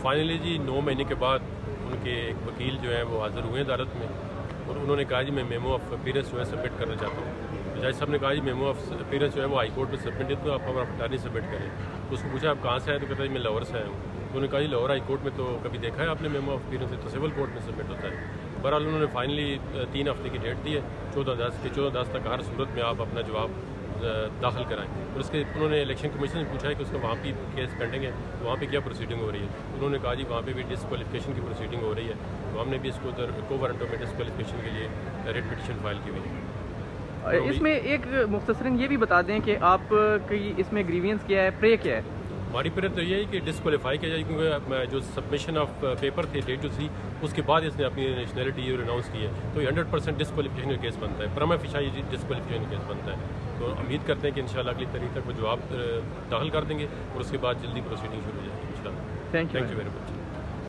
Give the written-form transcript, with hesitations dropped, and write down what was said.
Finally جی 9 مہینے کے بعد ان کے ایک وکیل جو ہیں وہ حاضر ہوئے ہیں عدالت میں، اور انہوں نے کہا جی میں میمو آف اپیرنس جو ہے سبمٹ کرنا چاہتا ہوں۔ جج صاحب نے کہا جی میمو آف اپیرنس جو ہے وہ ہائی کورٹ میں سبمٹ ہے، تو آپ ہمارا اٹارنی سبمٹ کریں۔ تو اس کو پوچھا آپ کہاں سے آئے، تو کہتا ہے میں لاہور سے آیا ہوں۔ تو انہوں نے کہا جی لاہور ہائی کورٹ میں تو کبھی دیکھا ہے آپ نے میمو آف اپیرنس؟ تو سول کورٹ میں سبمٹ ہوتا ہے۔ بہرحال انہوں نے فائنلی 3 ہفتے کی ڈیٹ دی ہے، 14/10 تک ہر صورت میں آپ اپنا جواب داخل کرائیں۔ اور اس کے انہوں نے الیکشن کمیشن سے پوچھا ہے کہ اس کا وہاں بھی کیس پینڈنگ ہے، وہاں پہ کیا پروسیڈنگ ہو رہی ہے۔ انہوں نے کہا جی وہاں پہ بھی ڈسکوالیفیکیشن کی پروسیڈنگ ہو رہی ہے، تو ہم نے بھی اس کو ادھر کو وارنٹوں میں ڈسکوالیفیکیشن کے لیے ریٹ پٹیشن فائل کی ہوئی ہے۔ اس میں ایک مختصراً یہ بھی بتا دیں کہ آپ کی اس میں گریوینس کیا ہے، پرے کیا ہے؟ ہماری پرے تو یہ ہے کہ ڈسکوالیفائی کیا جائے، کیونکہ جو سبمیشن آف پیپر تھے ڈیٹ سی، اس کے بعد اس نے اپنی نیشنلٹی ریناؤنس کی ہے، تو یہ 100% ڈسکوالیفیکیشن کا کیس بنتا ہے، پرما فیشائی ڈسکوالیفیکیشن کا کیس بنتا ہے۔ تو امید کرتے ہیں کہ انشاءاللہ اگلی تاریخ تک وہ جواب داخل کر دیں گے، اور اس کے بعد جلدی پروسیڈنگ شروع ہو جائے گی انشاءاللہ۔ Thank you very much.